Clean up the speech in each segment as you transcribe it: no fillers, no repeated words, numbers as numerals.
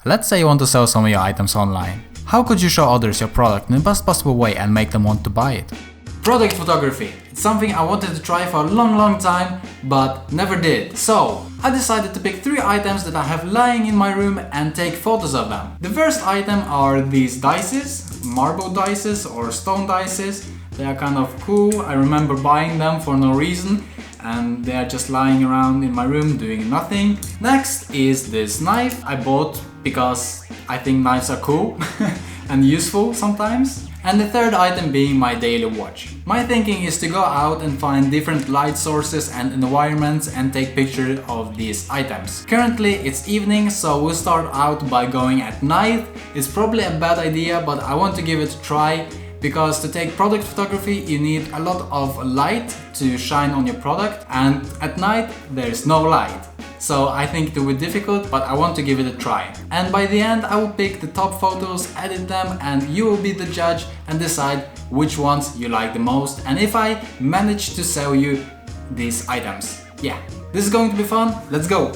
Let's say you want to sell some of your items online. How could you show others your product in the best possible way and make them want to buy it? Product photography. It's something I wanted to try for a long time, but never did. So, I decided to pick 3 items that I have lying in my room and take photos of them. The first item are these dices, marble dices or stone dices. They are kind of cool. I remember buying them for no reason and they are just lying around in my room doing nothing. Next is this knife I bought because I think knives are cool and useful sometimes. And the third item being my daily watch. My thinking is to go out and find different light sources and environments and take pictures of these items. Currently it's evening, so we'll start out by going at night. It's probably a bad idea, but I want to give it a try because to take product photography you need a lot of light to shine on your product, and at night there is no light. So I think it will be difficult, but I want to give it a try. And by the end I will pick the top photos, edit them, and you will be the judge and decide which ones you like the most and if I manage to sell you these items. Yeah, this is going to be fun, let's go!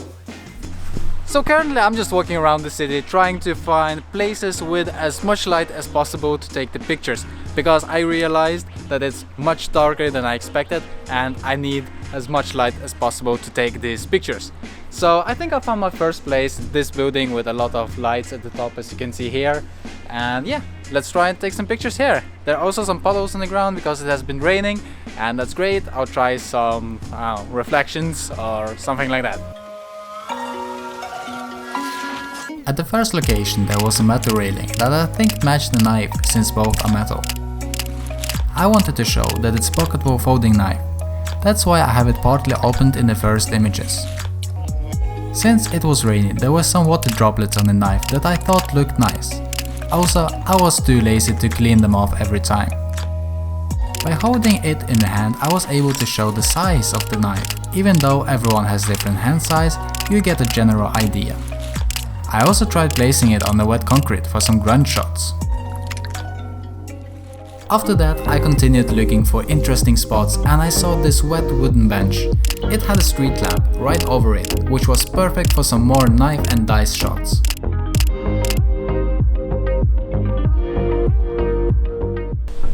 So currently I'm just walking around the city trying to find places with as much light as possible to take the pictures, because I realized that it's much darker than I expected and I need as much light as possible to take these pictures. So I think I found my first place, this building with a lot of lights at the top as you can see here. And yeah, let's try and take some pictures here. There are also some puddles on the ground because it has been raining, and that's great. I'll try some reflections or something like that. At the first location there was a metal railing that I think matched the knife since both are metal. I wanted to show that it's pocketable folding knife. That's why I have it partly opened in the first images. Since it was raining, there were some water droplets on the knife that I thought looked nice. Also, I was too lazy to clean them off every time. By holding it in the hand, I was able to show the size of the knife. Even though everyone has different hand size, you get a general idea. I also tried placing it on the wet concrete for some grunt shots. After that I continued looking for interesting spots and I saw this wet wooden bench. It had a street lamp right over it, which was perfect for some more knife and dice shots.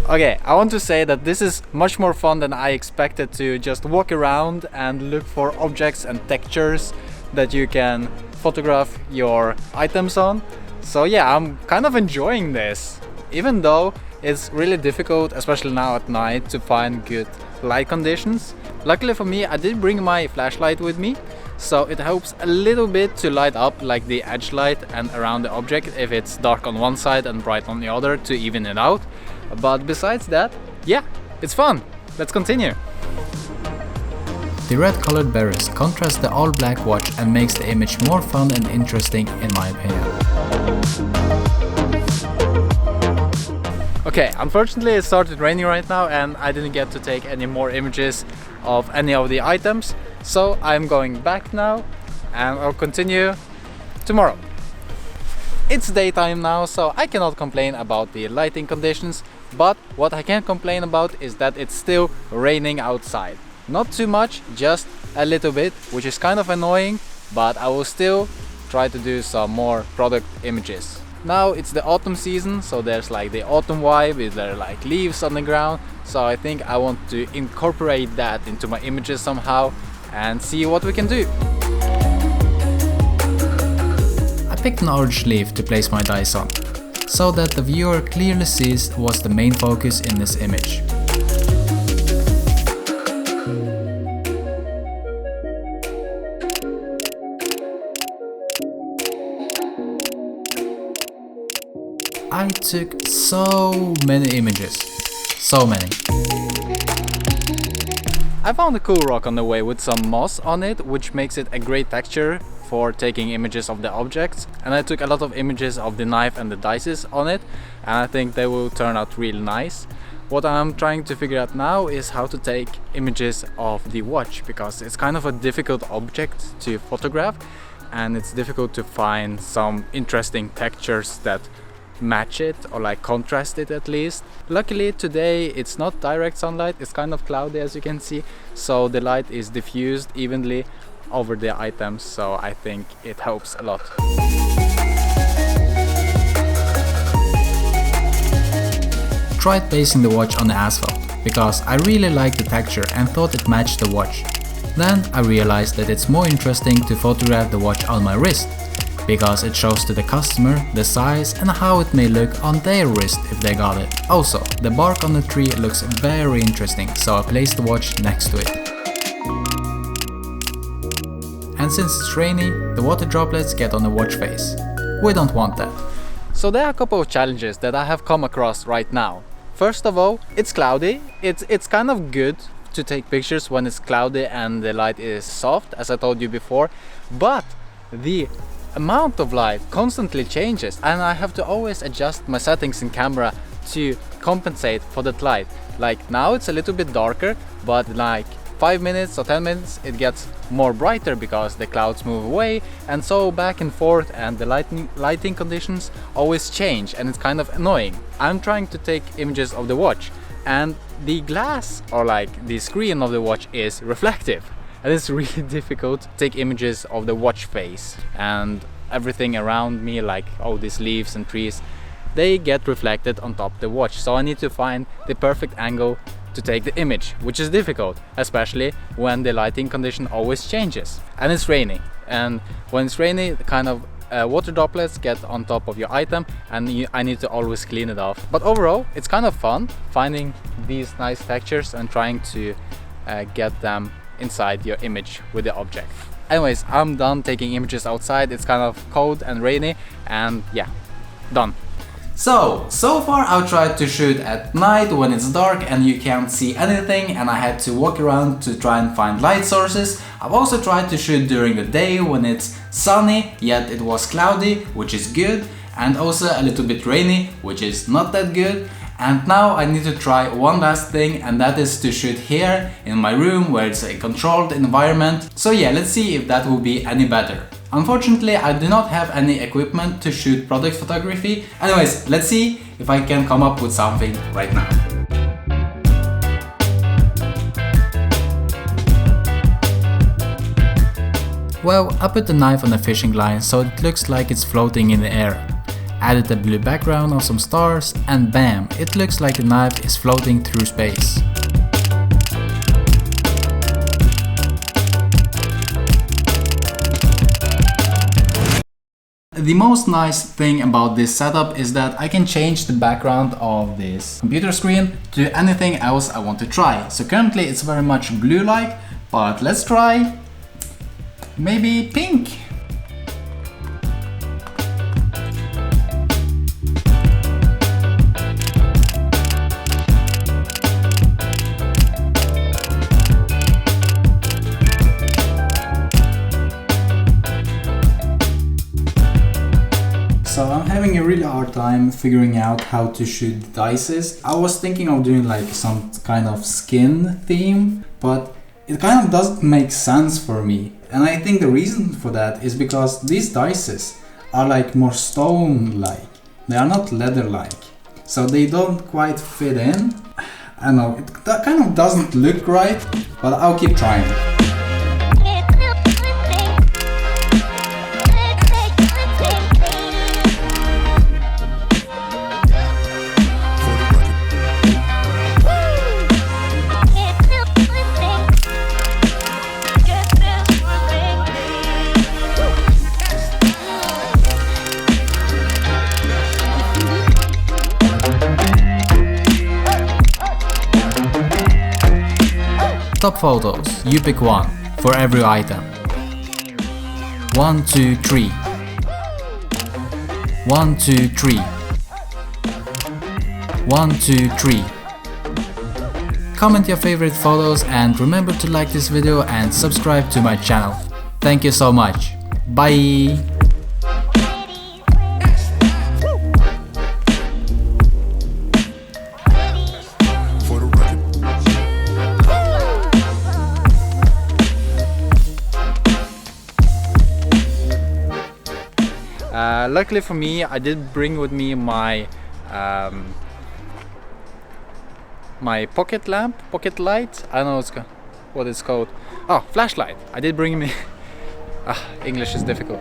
Okay, I want to say that this is much more fun than I expected, to just walk around and look for objects and textures that you can photograph your items on. So yeah, I'm kind of enjoying this, even though it's really difficult, especially now at night, to find good light conditions. Luckily for me, I did bring my flashlight with me, so it helps a little bit to light up like the edge light and around the object if it's dark on one side and bright on the other, to even it out. But besides that, yeah, it's fun. Let's continue. The red colored berries contrast the all black watch and makes the image more fun and interesting in my opinion. Okay, unfortunately it started raining right now and I didn't get to take any more images of any of the items, so I'm going back now and I'll continue tomorrow. It's daytime now, so I cannot complain about the lighting conditions, but what I can complain about is that it's still raining outside. Not too much, just a little bit, which is kind of annoying, but I will still try to do some more product images. Now it's the autumn season, so there's like the autumn vibe, there are like leaves on the ground, so I think I want to incorporate that into my images somehow and see what we can do. I picked an orange leaf to place my dice on, so that the viewer clearly sees what's the main focus in this image. I took so many images, so many. I found a cool rock on the way with some moss on it, which makes it a great texture for taking images of the objects, and I took a lot of images of the knife and the dices on it, and I think they will turn out real nice. What I'm trying to figure out now is how to take images of the watch, because it's kind of a difficult object to photograph and it's difficult to find some interesting textures that match it or like contrast it at least. Luckily today it's not direct sunlight, it's kind of cloudy as you can see, so the light is diffused evenly over the items, so I think it helps a lot. tried placing the watch on the asphalt, because I really liked the texture and thought it matched the watch. Then I realized that it's more interesting to photograph the watch on my wrist, because it shows to the customer the size and how it may look on their wrist if they got it. Also, the bark on the tree looks very interesting, so I placed the watch next to it. And since it's rainy, the water droplets get on the watch face. We don't want that. So there are a couple of challenges that I have come across right now. First of all, it's cloudy. It's kind of good to take pictures when it's cloudy and the light is soft, as I told you before, but the amount of light constantly changes and I have to always adjust my settings in camera to compensate for that light. Like now it's a little bit darker, but like 5 minutes or 10 minutes it gets more brighter because the clouds move away, and so back and forth, and the lighting conditions always change and it's kind of annoying. I'm trying to take images of the watch and the glass, or like the screen of the watch, is reflective, and it's really difficult to take images of the watch face and everything around me, like all these leaves and trees, they get reflected on top of the watch, so I need to find the perfect angle to take the image, which is difficult, especially when the lighting condition always changes and it's raining. And when it's rainy, the kind of water droplets get on top of your item and I need to always clean it off. But overall, it's kind of fun finding these nice textures and trying to get them inside your image with the object. Anyways, I'm done taking images outside. It's kind of cold and rainy, and yeah, done. So far I've tried to shoot at night when it's dark and you can't see anything and I had to walk around to try and find light sources. I've also tried to shoot during the day when it's sunny, yet it was cloudy, which is good, and also a little bit rainy, which is not that good. And now I need to try one last thing, and that is to shoot here in my room where it's a controlled environment. So yeah, let's see if that will be any better. Unfortunately, I do not have any equipment to shoot product photography. Anyways, let's see if I can come up with something right now. Well, I put the knife on the fishing line so it looks like it's floating in the air. Added a blue background of some stars and bam, it looks like the knife is floating through space. The most nice thing about this setup is that I can change the background of this computer screen to anything else I want to try. So currently it's very much blue-like, but let's try maybe pink. So I'm having a really hard time figuring out how to shoot the dices. I was thinking of doing like some kind of skin theme, but it kind of doesn't make sense for me. And I think the reason for that is because these dices are like more stone-like. They are not leather-like. So they don't quite fit in. I know, that kind of doesn't look right, but I'll keep trying. Top photos, you pick one for every item. 1, 2, 3. 1, 2, 3. 1, 2, 3. Comment your favorite photos and remember to like this video and subscribe to my channel. Thank you so much. Bye! Luckily for me, I did bring with me my my pocket lamp, pocket light. I don't know what it's called. Oh, flashlight. I did bring me. English is difficult.